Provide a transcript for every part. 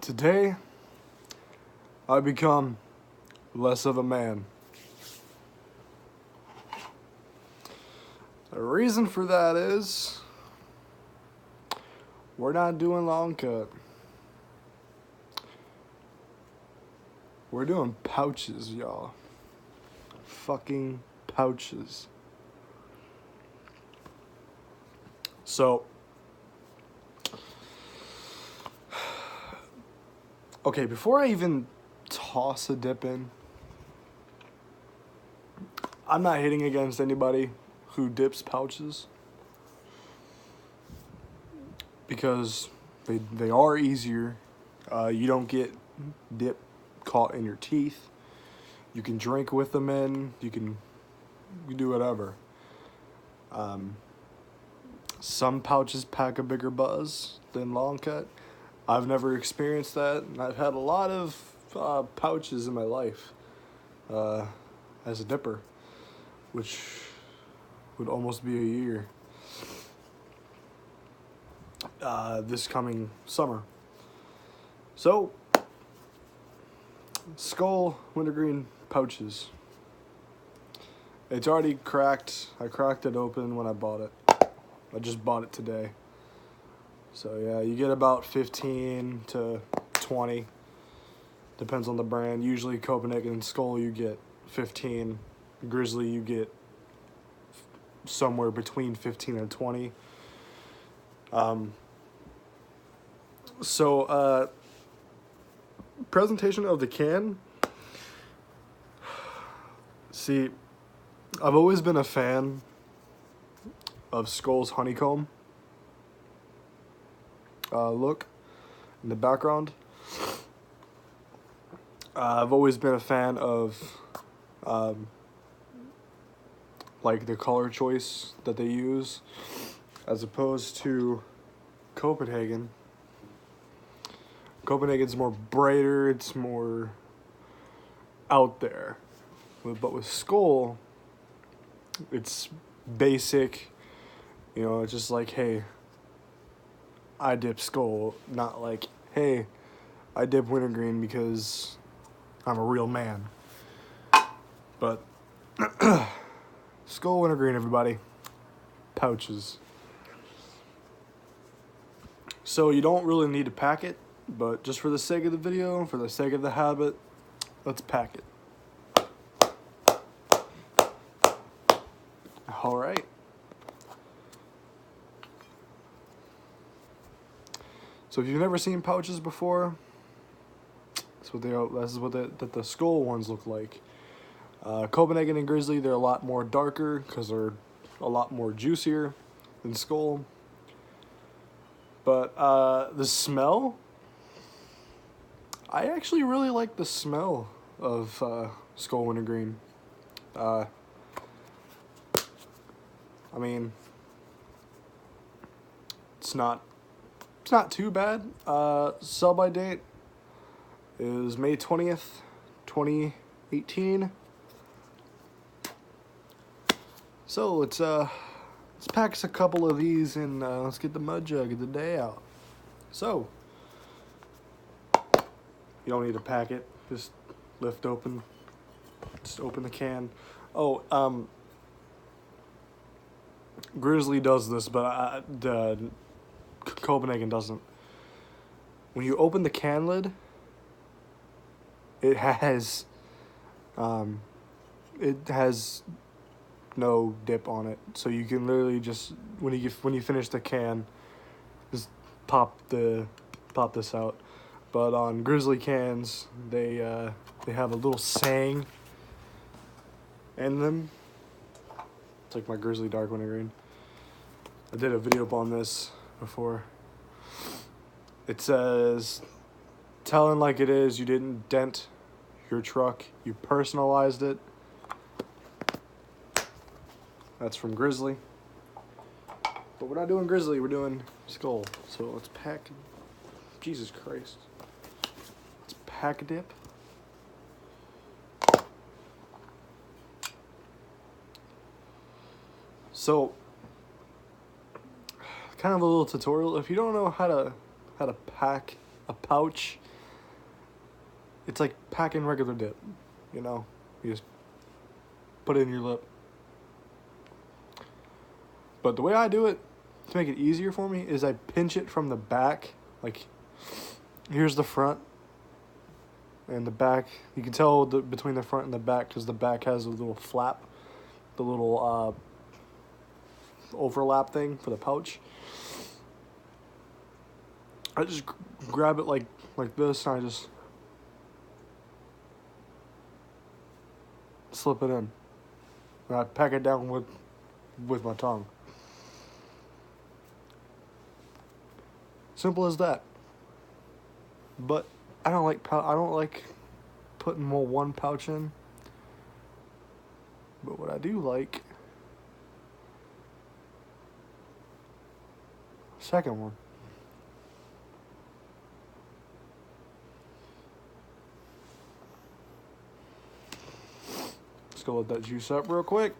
Today, I become less of a man. The reason for that is we're not doing long cut. We're doing pouches, y'all. Fucking pouches. So, okay, before I even toss a dip in, I'm not hitting against anybody who dips pouches because they are easier. You don't get dip caught in your teeth. You can drink with them in. You can do whatever. Some pouches pack a bigger buzz than long cut. I've never experienced that, and I've had a lot of pouches in my life as a dipper, which would almost be a year this coming summer. So, Skoal Wintergreen pouches. It's already cracked. I cracked it open when I bought it. I just bought it today. So yeah, you get about 15 to 20. Depends on the brand. Usually Copenhagen and Skoal you get 15. Grizzly you get somewhere between 15 and 20. Presentation of the can. See, I've always been a fan of Skoal's honeycomb look in the background. I've always been a fan of like the color choice that they use as opposed to Copenhagen. Copenhagen's more brighter, it's more out there. But with Skoal, it's basic. You know, it's just like, hey, I dip Skoal, not like, hey, I dip Wintergreen because I'm a real man. But Skoal Wintergreen, everybody. Pouches. So you don't really need to pack it, but just for the sake of the video, for the sake of the habit, let's pack it. All right. So if you've never seen pouches before, this is what the Skoal ones look like. Copenhagen and Grizzly, they're a lot more darker because they're a lot more juicier than Skoal. But the smell, I actually really like the smell of Skoal Wintergreen. I mean, it's not too bad. Sell by date is May 20th, 2018. So let's pack us a couple of these and let's get the mud jug of the day out. So you don't need to pack it. Just lift open. Just open the can. Oh, Grizzly does this, but Copenhagen doesn't. When you open the can lid, it has no dip on it, so you can literally just when you finish the can, just pop this out. But on Grizzly cans, they have a little saying in them. It's like my Grizzly Dark Wintergreen. I did a video on this before. It says, "Telling like it is, you didn't dent your truck, you personalized it." That's from Grizzly. But we're not doing Grizzly, we're doing Skoal. So let's pack. Jesus Christ. Let's pack a dip. So, kind of a little tutorial. If you don't know how to pack a pouch, It's like packing regular dip, you know? You just put it in your lip. But the way I do it, to make it easier for me, is I pinch it from the back. Like, here's the front. And the back, you can tell between the front and the back because the back has a little flap. The little overlap thing for the pouch. I just grab it like this, and I just slip it in. And I pack it down with my tongue. Simple as that. But I don't like putting more one pouch in. But what I do like, second one. Let's go let that juice up real quick.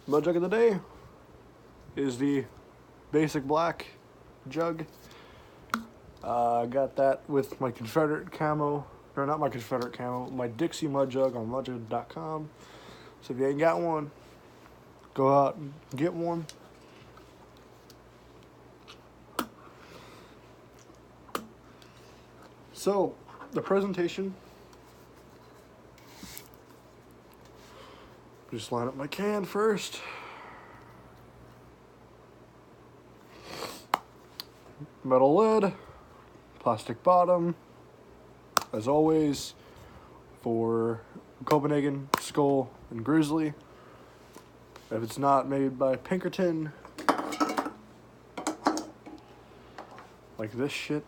Mud jug of the day is the basic black jug. I got that with my Confederate camo, or not my Confederate camo, my Dixie mud jug on MudJugs.com. So if you ain't got one, go out and get one. So, the presentation, just line up my can first. Metal lid, plastic bottom, as always, for Copenhagen, Skoal, and Grizzly. If it's not made by Pinkerton, like this shit.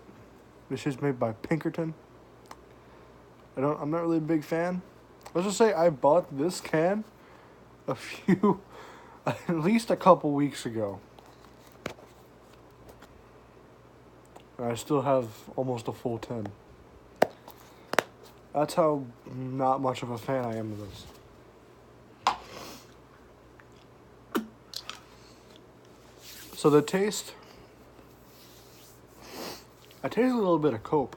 This shit's made by Pinkerton. I'm not really a big fan. Let's just say I bought this can at least a couple weeks ago. And I still have almost a full tin. That's how not much of a fan I am of this. So the taste, I taste a little bit of Cope.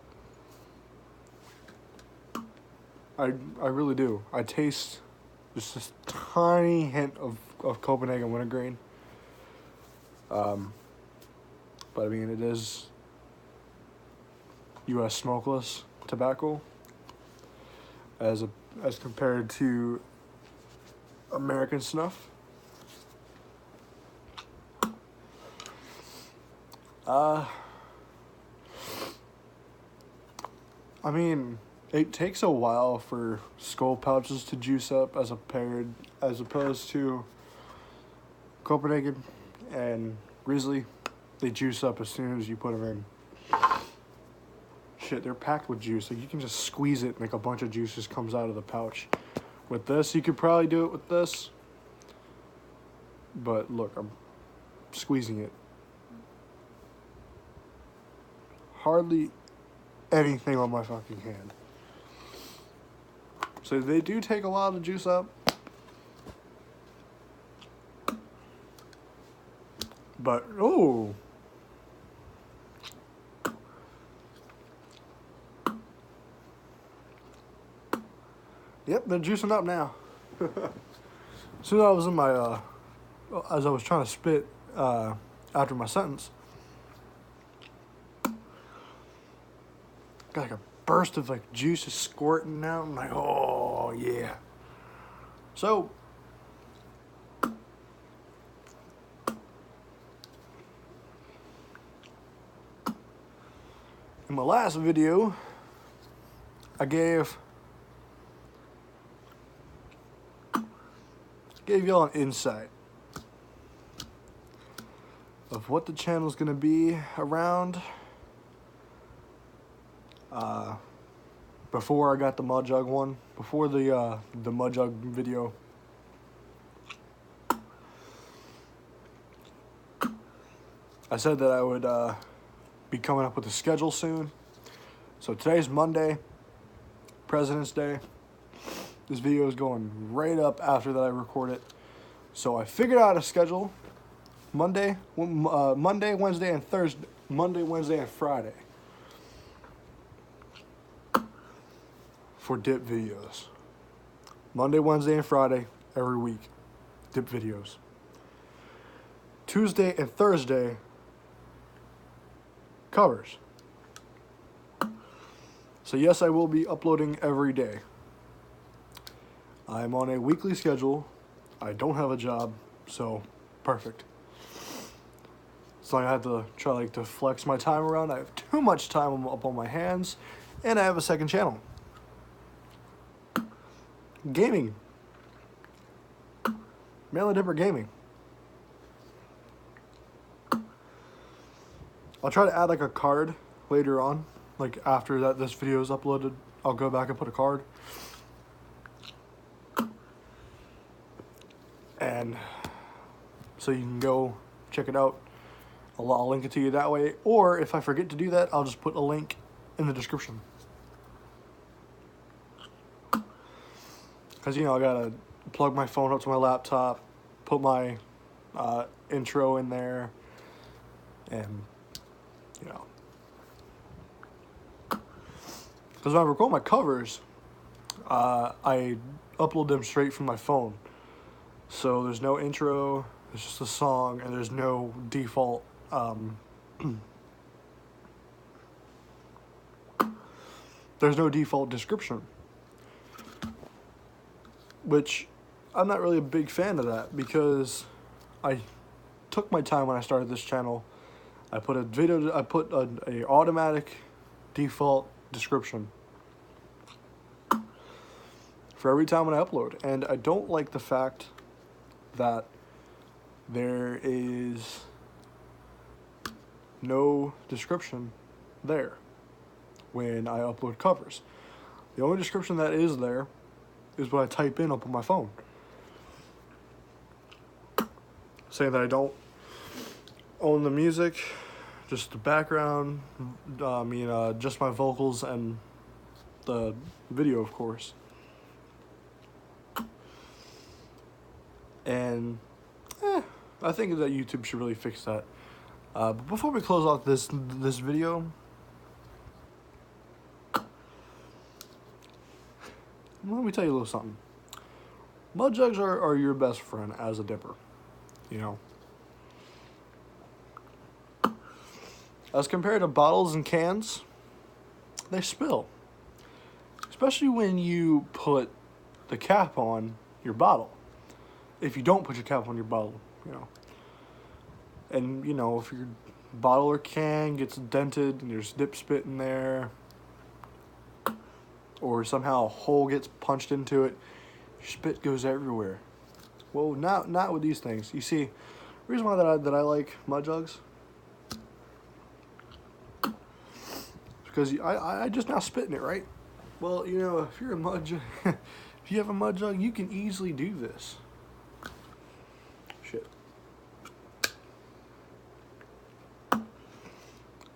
I really do. I taste just this tiny hint of Copenhagen Wintergreen. But I mean, it is U.S. smokeless tobacco as compared to American snuff. I mean, it takes a while for Skoal pouches to juice up as opposed to Copenhagen and Grizzly. They juice up as soon as you put them in. Shit, they're packed with juice. Like, you can just squeeze it and like a bunch of juice just comes out of the pouch. With this, you could probably do it with this. But look, I'm squeezing it. Hardly anything on my fucking hand. So they do take a lot of juice up. But, oh. Yep, they're juicing up now. As soon as I was in my, as I was trying to spit after my sentence, got like a burst of like juice just squirting out. I'm like, oh yeah. So in my last video, I gave y'all an insight of what the channel's gonna be around. Before I got the Mud Jug one, before the Mud Jug video, I said that I would be coming up with a schedule soon. So today's Monday, President's Day. This video is going right up after that I record it. So I figured out a schedule Monday, Wednesday, and Thursday. Monday, Wednesday, and Friday for dip videos. Monday, Wednesday, and Friday every week, dip videos. Tuesday and Thursday, covers. So yes, I will be uploading every day. I'm on a weekly schedule. I don't have a job, so perfect. So I had to try to flex my time around. I have too much time up on my hands, and I have a second channel. Gaming. Mail a Dipper Gaming. I'll try to add a card later on, after this video is uploaded. I'll go back and put a card. And so you can go check it out. I'll link it to you that way, or if I forget to do that, I'll just put a link in the description. Because, I gotta plug my phone up to my laptop, put my intro in there, and, because when I record my covers, I upload them straight from my phone. So there's no intro, it's just a song, and there's no default there's no default description, which I'm not really a big fan of that, because I took my time when I started this channel. I put a automatic default description for every time when I upload, and I don't like the fact that there is no description there when I upload covers. The only description that is there is what I type in up on my phone, saying that I don't own the music, just the background, just my vocals and the video, of course. And I think that YouTube should really fix that. But before we close out this video, let me tell you a little something. MudJugs are your best friend as a dipper, As compared to bottles and cans, they spill. Especially when you put the cap on your bottle. If you don't put your cap on your bottle, And, if your bottle or can gets dented and there's dip spit in there, or somehow a hole gets punched into it, your spit goes everywhere. Well, not with these things. You see, the reason why that I like MudJugs, because I just now spit in it, right? Well, if you're a MudJug, if you have a MudJug, you can easily do this. Shit.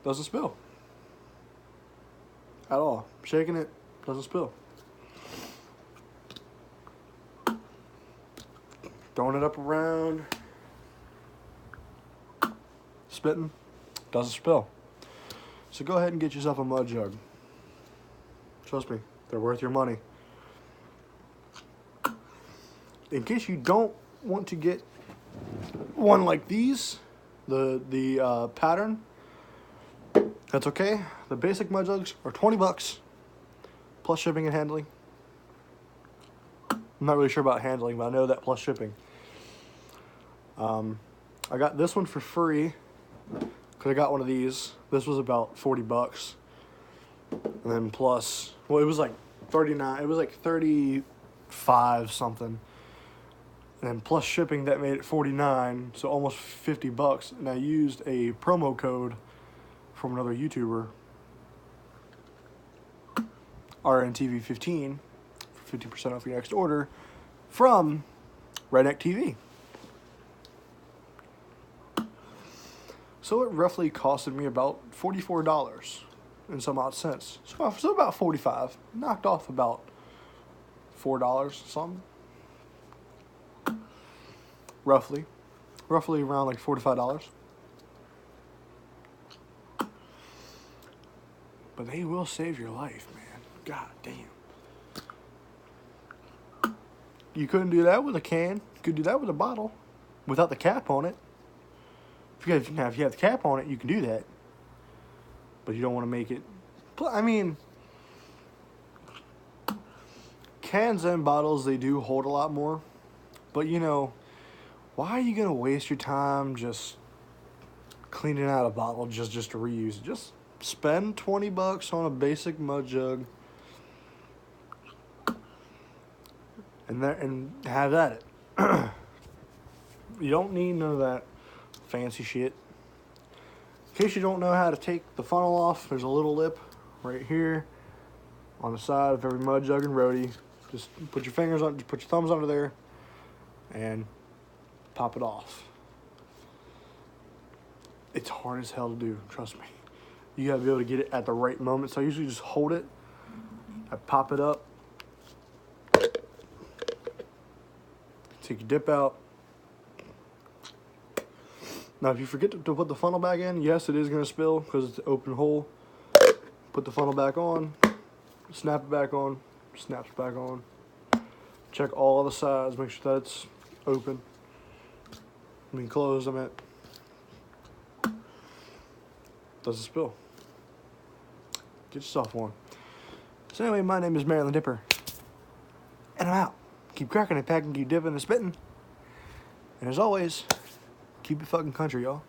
Doesn't spill. At all. Shaking it, doesn't spill. Throwing it up around, spitting, doesn't spill. So go ahead and get yourself a MudJug. Trust me, they're worth your money. In case you don't want to get one like these, the pattern, that's okay. The basic MudJugs are $20 plus shipping and handling. I'm not really sure about handling, but I know that plus shipping. I got this one for free because I got one of these. This was about $40, and then plus, well, it was like 39. It was like 35 something, and then plus shipping that made it 49, so almost $50. And I used a promo code from another YouTuber, RNTV15, for 50% off your next order from Redneck TV. So it roughly costed me about $44 and some odd cents. So about 45, knocked off about $4 something, roughly. roughly around like $4 to $5. But they will save your life, man. God damn. You couldn't do that with a can. You could do that with a bottle without the cap on it. If you have the cap on it, you can do that. But you don't want to make it... I mean, cans and bottles, they do hold a lot more. But, you know, why are you going to waste your time just cleaning out a bottle just to reuse it? Just spend $20 on a basic mud jug and have at it. You don't need none of that fancy shit. In case you don't know how to take the funnel off, there's a little lip right here on the side of every mud jug and roadie. Just put your fingers on, just put your thumbs under there and pop it off. It's hard as hell to do, trust me. You gotta be able to get it at the right moment. So I usually just hold it, I pop it up, take your dip out. Now if you forget to put the funnel back in, yes, it is gonna spill because it's an open hole. Put the funnel back on, snap it back on, snaps back on. Check all the sides, make sure that it's open. I mean closed, I meant. Doesn't spill. Get yourself one. So anyway, my name is Maryland Dipper. And I'm out. Keep cracking and packing, keep dipping and spitting. And as always, keep it fucking country, y'all.